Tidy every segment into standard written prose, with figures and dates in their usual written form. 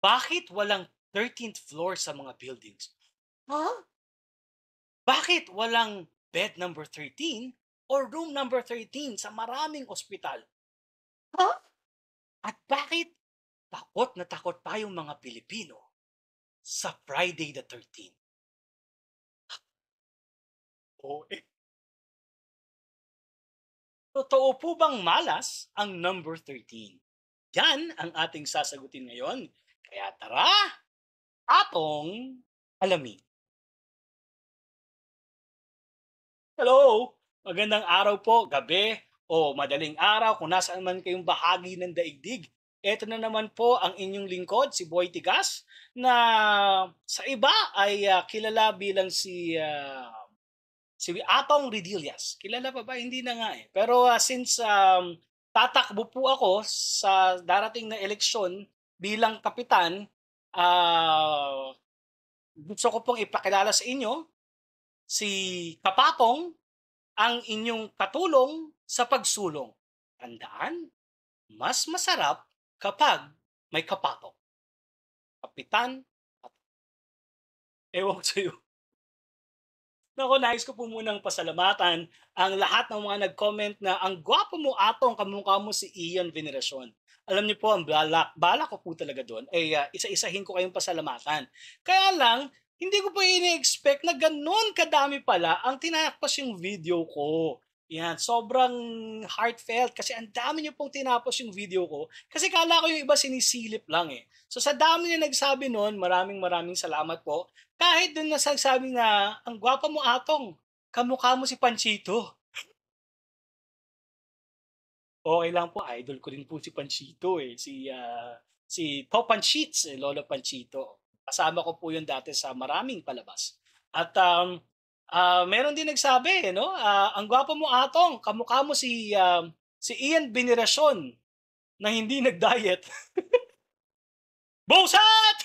Bakit walang 13th floor sa mga buildings? Huh? Bakit walang bed number 13 or room number 13 sa maraming ospital? Huh? At bakit takot na takot tayong mga Pilipino sa Friday the 13th? O totoo po bang malas ang number 13? Yan ang ating sasagutin ngayon. Kaya tara, atong alamin. Hello! Magandang araw po, gabi, o madaling araw kung nasaan man kayong bahagi ng daigdig. Ito na naman po ang inyong lingkod, si Boy Tigas, na sa iba ay kilala bilang si Atong Redillas. Kilala pa ba? Hindi na nga eh. Pero since tatakbo po ako sa darating na eleksyon bilang kapitan, gusto ko pong ipakilala sa inyo si Kapatong, ang inyong katulong sa pagsulong. Tandaan, mas masarap kapag may kapatong. Kapitan, ewan ko sa'yo. Naku, nais ko po munang pasalamatan ang lahat ng mga nag-comment na ang gwapo mo Atong, kamukha mo si Ian Veneracion. Alam niyo po, ang balak ko po talaga doon ay isa-isahin ko kayong pasalamatan. Kaya lang, hindi ko po ini-expect na ganun kadami pala ang tinapos yung video ko. Yan, sobrang heartfelt kasi ang dami niyo pong tinapos yung video ko. Kasi kala ko yung iba sinisilip lang eh. So sa dami niyo nagsabi noon, maraming salamat po. Kahit dun nasasabi na, ang gwapa mo Atong, kamukha mo si Panchito. Okay lang po, idol ko rin po si Panchito eh. Si Pop Panchits, Lolo Panchito. Kasama ko po yun dati sa maraming palabas. At meron din nagsabi, no? Ang gwapa mo Atong, kamukha mo si Ian Veneracion na hindi nag-diet. Bosat!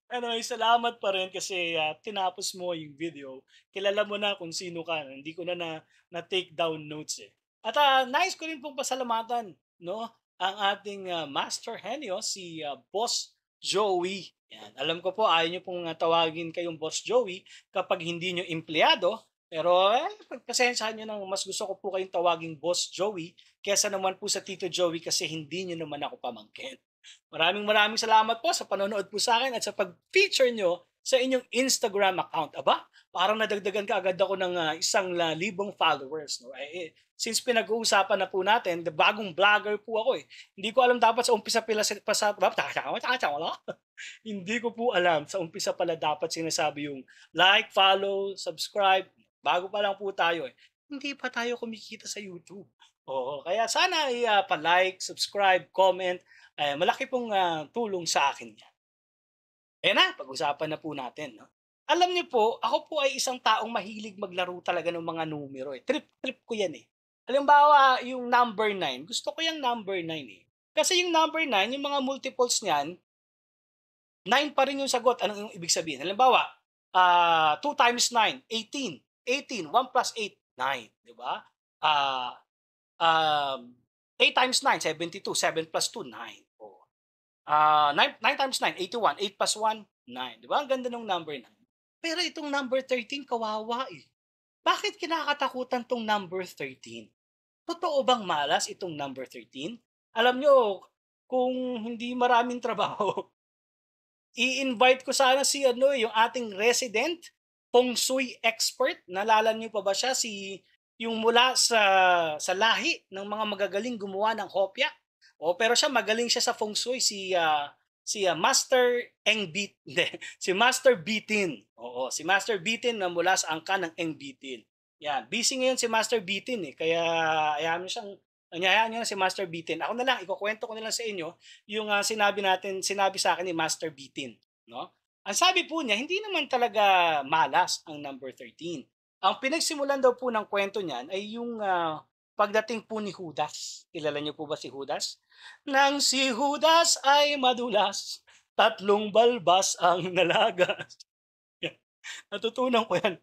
Anyway, salamat pa rin kasi tinapos mo yung video. Kilala mo na kung sino ka. Hindi ko na take down notes eh. At nice ko rin pong pasalamatan, no? Ang ating master henyo, si Boss Joey. Yan. Alam ko po, ayaw nyo pong tawagin kayong Boss Joey kapag hindi nyo empleyado. Pero pagpasensyahan nyo nang mas gusto ko po kayong tawaging Boss Joey kesa naman po sa Tito Joey kasi hindi nyo naman ako pamangkin. Maraming salamat po sa panonood po sa akin at sa pag-feature nyo sa inyong Instagram account. Aba, parang nadagdagan ka agad ako ng 1,000 followers. No? Since pinag-uusapan na po natin, the bagong vlogger po ako eh. Hindi ko alam dapat sa umpisa pala hindi ko po alam sa umpisa pala dapat sinasabi yung like, follow, subscribe. Bago pa lang po tayo eh. Hindi pa tayo kumikita sa YouTube. Oo, kaya sana ay pa-like, subscribe, comment. Malaki pong tulong sa akin yan. Ayan na, pag-usapan na po natin. No? Alam niyo po, ako po ay isang taong mahilig maglaro talaga ng mga numero. Eh. Trip ko yan eh. Halimbawa, yung number 9. Gusto ko yung number 9 eh. Kasi yung number 9, yung mga multiples niyan, 9 pa rin yung sagot. Anong yung ibig sabihin? Halimbawa, 2 times 9, 18. 18, 1 plus 8, 9. Di ba? Um, 8 times 9, 72. 7 plus 2, 9. 9 times 9, 81. 8 plus 1, 9. Di ba? Ang ganda ng number 9. Pero itong number 13, kawawa eh. Bakit kinakatakutan tong number 13? Totoo bang malas itong number 13? Alam nyo, kung hindi maraming trabaho, i-invite ko sana si yung ating resident feng shui expert. Nalala niyo pa ba siya? Yung mula sa lahi ng mga magagaling gumawa ng hopya. Pero magaling siya sa feng shui, si Master Engbit, si Master Bitin. Si Master Bitin na mula sa angka ng Engbitin. Yan, busy ngayon si Master Bitin eh, kaya ayaw niyo nyo na si Master Bitin. Ako na lang, ikukwento ko na lang sa inyo yung sinabi sa akin ni Master Bitin. No? Ang sabi po niya, hindi naman talaga malas ang number 13. Ang pinagsimulan daw po ng kwento niyan ay yung pagdating po ni Judas. Kilala niyo po ba si Judas? Nang si Judas ay madulas, 3 balbas ang nalagas. Natutunan ko yan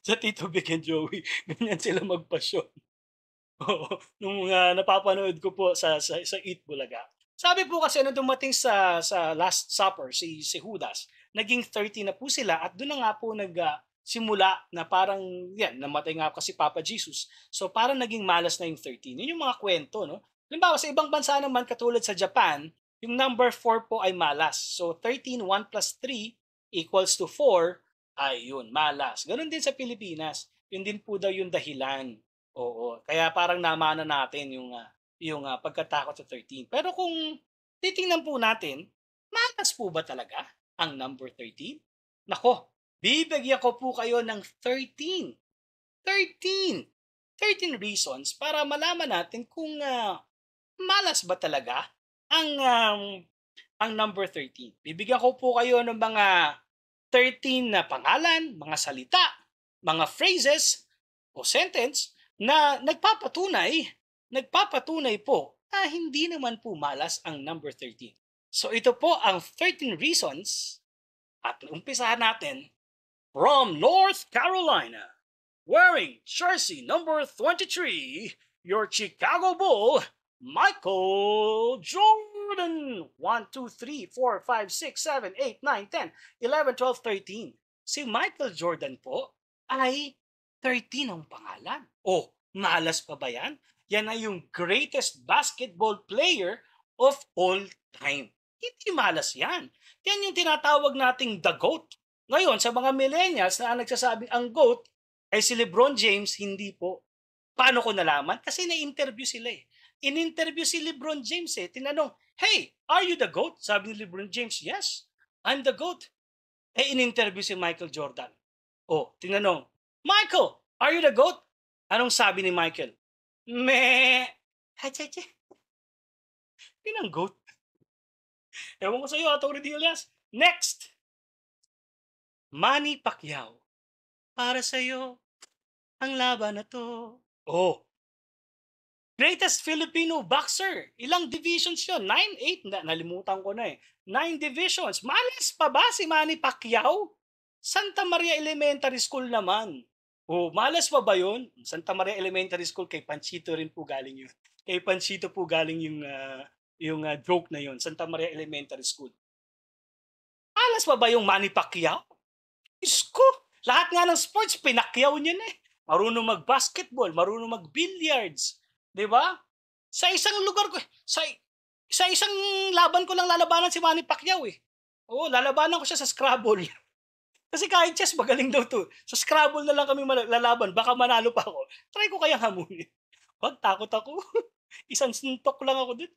sa Tito Vic and Joey. Ganyan sila magpasyon. Oo, nung napapanood ko po sa Eat Bulaga. Sabi po kasi nung dumating sa Last Supper si Judas, naging 30 na po sila at do'n na nga po simula na parang 'yan, namatay nga kasi Papa Jesus. So, parang naging malas na yung 13. Yun yung mga kwento 'no. Halimbawa sa ibang bansa naman katulad sa Japan, yung number 4 po ay malas. So, 13, 1 plus 3 equals to 4, ay yun, malas. Gano'n din sa Pilipinas. Yun din po daw yung dahilan. Oo, kaya parang namana natin yung pagkatakot sa 13. Pero kung titingnan po natin, matas po ba talaga ang number 13? Nako, bibigyan ko po kayo ng 13 reasons para malaman natin kung malas ba talaga ang um, ang number 13. Bibigyan ko po kayo ng mga 13 na pangalan, mga salita, mga phrases o sentence na nagpapatunay po na hindi naman po malas ang number 13. So ito po ang 13 reasons at umpisahan natin from North Carolina, wearing jersey number 23, your Chicago Bull, Michael Jordan. 1, 2, 3, 4, 5, 6, 7, 8, 9, 10, 11, 12, 13. Si Michael Jordan po ay 13 ang pangalan. Oh, malas pa ba yan? Yan ay yung greatest basketball player of all time. Hindi malas yan. Yan yung tinatawag nating the GOAT. Ngayon, sa mga millennials na nagsasabing ang GOAT ay si LeBron James, hindi po. Paano ko nalaman? Kasi na-interview sila eh. In-interview si LeBron James eh. Tinanong, hey, are you the GOAT? Sabi ni LeBron James, yes, I'm the GOAT. Eh, in-interview si Michael Jordan. Oh, tinanong, Michael, are you the GOAT? Anong sabi ni Michael? Meh. Hachacha. Yun ang GOAT. Ewan ko sa iyo, Atty. Diaz. Next, Manny Pacquiao. Para sa iyo, ang laban na to. Oh, greatest Filipino boxer. Ilang divisions yun? 9, 8? Nalimutan ko na eh. 9 divisions. Malas pa ba si Manny Pacquiao? Santa Maria Elementary School naman. Oh, malas pa ba yun? Santa Maria Elementary School, kay Panchito rin po galing yun. Kay Panchito po galing yung joke na yun. Santa Maria Elementary School. Malas pa ba yung Manny Pacquiao? Isko, lahat nga ng sports, pinakyaw niya na eh. Marunong mag-basketball, marunong mag-billiards. Di ba? Sa isang lugar ko, sa isang laban ko lang lalabanan si Manny Pacquiao eh. Oo, lalabanan ko siya sa Scrabble. Kasi kahit chess, magaling daw to. Sa Scrabble na lang kami lalaban, baka manalo pa ako. Try ko kayang hamunin. Wag, takot ako. Isang suntok lang ako dun.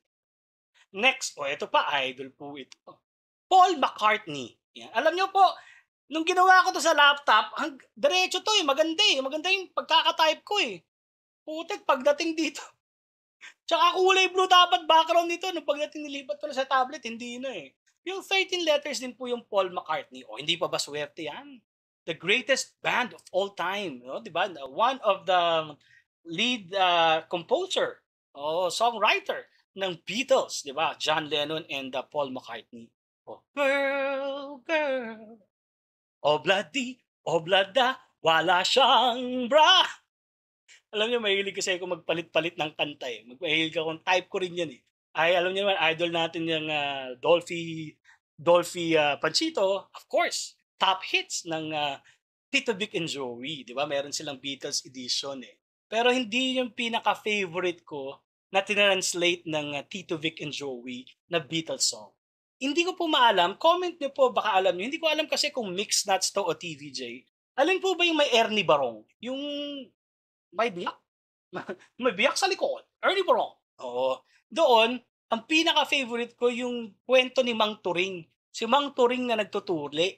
Next, ito pa, idol po ito. Paul McCartney. Yan. Alam niyo po, nung ginawa ko to sa laptop, diretso to eh, maganda eh. Maganda yung pagkakatype ko eh. Putik, pagdating dito. Tsaka kulay blue dapat background nito. Nung pagdating nilipat ko na sa tablet, hindi na eh. Yung 13 letters din po yung Paul McCartney. O, hindi pa ba swerte yan? The greatest band of all time. No? Diba? One of the lead composer o songwriter ng Beatles. Diba? John Lennon and Paul McCartney. Oh, girl, girl. Obladi, oblada, wala siyang bra. Alam niyo, mahilig kasi ako magpalit-palit ng kanta eh. Mahilig akong type ko rin yan eh. Ay, alam niyo naman, idol natin yung Dolphy Panchito, of course. Top hits ng Tito Vic and Joey. Di ba? Meron silang Beatles edition eh. Pero hindi yung pinaka-favorite ko na tinranslate ng Tito Vic and Joey na Beatles song. Hindi ko po maalam. Comment niyo po, baka alam niyo. Hindi ko alam kasi kung mixed nuts to o TVJ. Alin po ba yung may Ernie Barong? Yung may biyak? May biyak sa likod. Ernie Barong. Oo. Doon, ang pinaka-favorite ko yung kwento ni Mang Turing. Si Mang Turing na nagtutuli.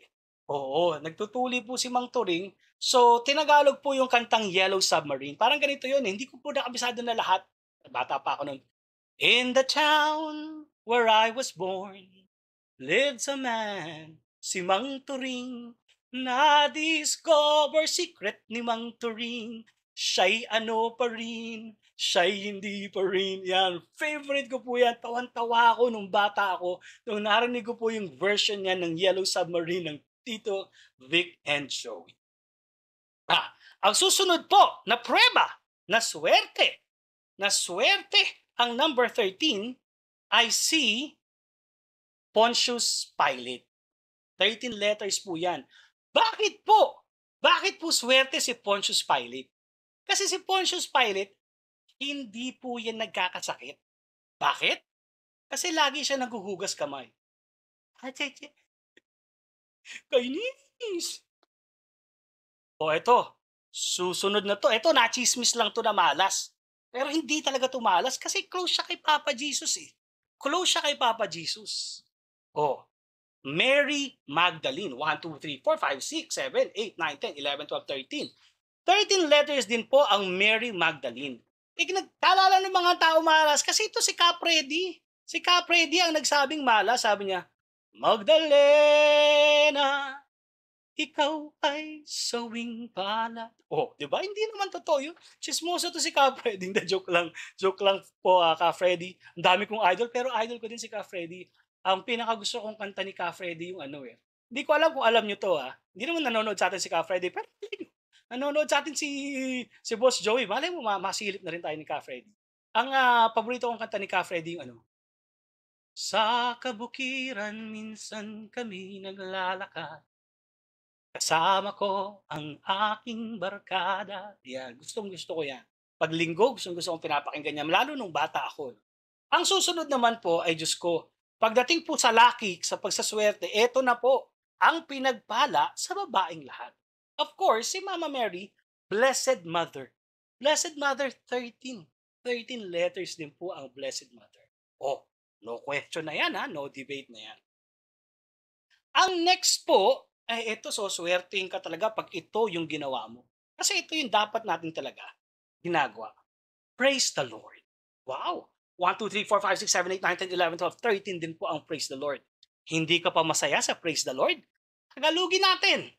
Oo, nagtutuli po si Mang Turing. So, tinagalog po yung kantang Yellow Submarine. Parang ganito yun eh. Hindi ko po nakabisado na lahat. Bata pa ako nun. In the town where I was born, lives a man, si Mang Turing. Na-discover secret ni Mang Turing. Siya'y ano pa rin, siya'y hindi pa rin. Yan, favorite ko po yan. Tawan-tawa ako nung bata ako. Nung narinig ko po yung version niya ng Yellow Submarine ng Tito, Vic, and Joey. Ang susunod po na prueba na swerte ang number 13 I see Pontius Pilate. 13 letters po yan. Bakit po? Bakit po swerte si Pontius Pilate? Kasi si Pontius Pilate, hindi po yan nagkakasakit. Bakit? Kasi lagi siya naghuhugas kamay. Acheche, kainis. O eto, susunod na to. Eto, nachismis lang to na malas. Pero hindi talaga to malas kasi close siya kay Papa Jesus eh. Close siya kay Papa Jesus. O, Mary Magdalene. 1, 2, 3, 4, 5, 6, 7, 8, 9, 10, 11, 12, 13. 13 letters din po ang Mary Magdalene. Nagkalala ng mga tao malas kasi ito si Capredi. Si Capredi ang nagsabing malas. Sabi niya, Magdalena, ikaw ay sawing palad. Oh, di ba? Hindi naman totoo yun. Chismoso to si Ka-Freddy. Hindi, joke lang. Joke lang po, Ka-Freddy. Ang dami kong idol, pero idol ko din si Ka-Freddy. Ang pinakagusto kong kanta ni Ka-Freddy yung ano eh. Hindi ko alam kung alam nyo to Hindi naman nanonood sa atin si Ka-Freddy, pero nanonood sa atin si Boss Joey. Malay mo, masilip na rin tayo ni Ka-Freddy. Ang paborito kong kanta ni Ka-Freddy yung ano, sa kabukiran minsan kami naglalakad. Kasama ko ang aking barkada. Yan, gustong-gusto ko yan. Pag linggo, gustong-gusto kong pinapakinggan yan, lalo nung bata ako. Ang susunod naman po ay, Diyos ko, pagdating po sa lucky, sa pagsaswerte, eto na po, ang pinagpala sa babaeng lahat. Of course, si Mama Mary, Blessed Mother. Blessed Mother, 13. 13 letters din po ang Blessed Mother. Oh, no question na yan no debate na yan. Ang next po, ay ito, so swertein ka talaga pag ito yung ginawa mo. Kasi ito yung dapat natin talaga ginagawa. Praise the Lord. Wow! 1, 2, 3, 4, 5, 6, 7, 8, 9, 10, 11, 12, 13 din po ang praise the Lord. Hindi ka pa masaya sa praise the Lord? Tagalugin natin.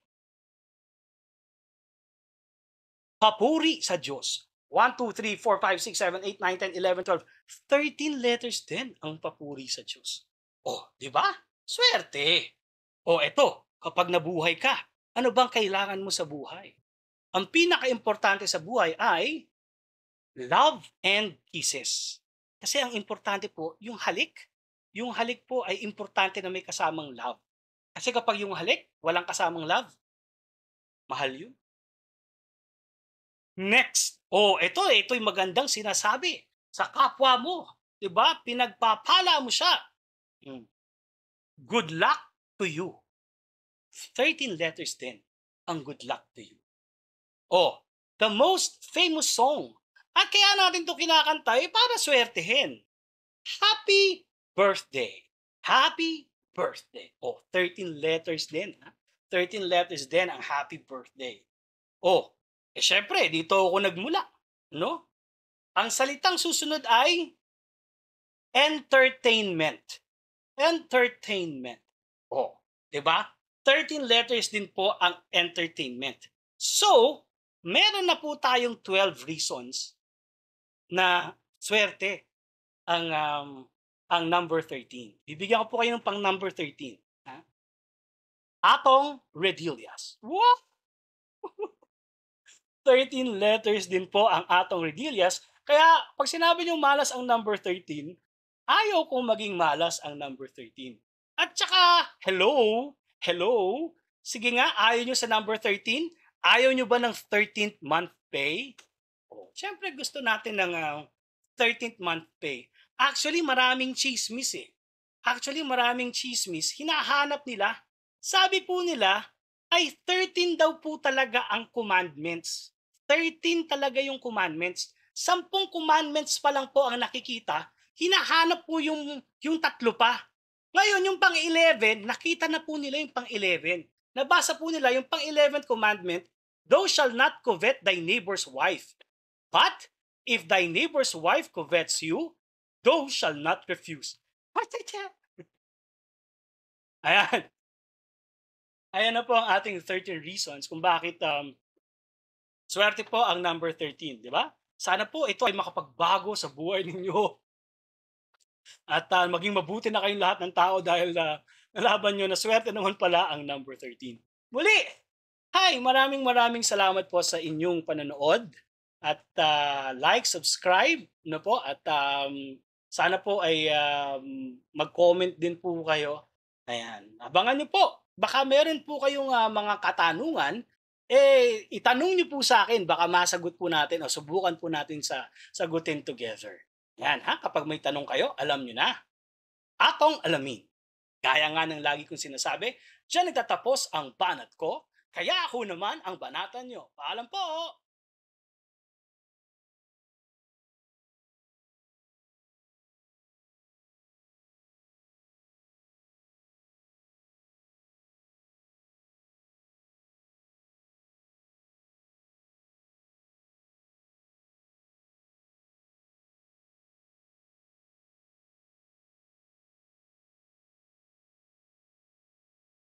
Papuri sa Diyos. 1, 2, 3, 4, 5, 6, 7, 8, 9, 10, 11, 12. 13 letters din ang papuri sa Diyos. Oh, di ba? Swerte. O eto, kapag nabuhay ka, ano bang kailangan mo sa buhay? Ang pinaka-importante sa buhay ay love and kisses. Kasi ang importante po, yung halik. Yung halik po ay importante na may kasamang love. Kasi kapag yung halik, walang kasamang love, mahal yun. Next, ito yung magandang sinasabi sa kapwa mo. Diba? Pinagpapala mo siya. Good luck to you. 13 letters din ang good luck to you. The most famous song. At kaya natin ito kinakanta para swertehin. Happy birthday. Happy birthday. 13 letters din. 13 letters din ang happy birthday. Syempre, dito ako nagmula. No? Ang salitang susunod ay entertainment. Entertainment. Diba? 13 letters din po ang entertainment. So, meron na po tayong 12 reasons na swerte ang number 13. Bibigyan ko po kayo ng pang number 13. Atong Redilias. What? 13 letters din po ang Atong Redilias. Kaya pag sinabi niyong malas ang number 13, ayaw kong maging malas ang number 13. At saka, hello, sige nga, ayaw nyo sa number 13? Ayaw nyo ba ng 13th month pay? Siyempre gusto natin ng 13th month pay. Actually, maraming chismis hinahanap nila. Sabi po nila, ay 13 daw po talaga ang commandments. 13 talaga yung commandments. 10 commandments pa lang po ang nakikita. Hinahanap po yung tatlo pa. Ngayon, yung pang-11, nakita na po nila yung pang-11. Nabasa po nila yung pang-11th commandment, thou shalt not covet thy neighbor's wife. But, if thy neighbor's wife covets you, thou shalt not refuse. Ayan. Ayan na po ang ating 13 reasons kung bakit swerte po ang number 13, di ba? Sana po ito ay makapagbago sa buhay ninyo. At maging mabuti na kayong lahat ng tao dahil nalaban nyo na swerte naman pala ang number 13. Muli, hi! Maraming salamat po sa inyong panonood. At like, subscribe, at Sana po ay, mag-comment din po kayo. Ayan, abangan niyo po. Baka meron po kayong, mga katanungan, itanong niyo po sa akin baka masagot po natin o subukan po natin sagutin together. 'Yan, kapag may tanong kayo alam niyo na, atong alamin. Gaya nga ng lagi kong sinasabi, diyan nagtatapos ang banat ko, kaya ako naman ang banatan niyo. Paalam po.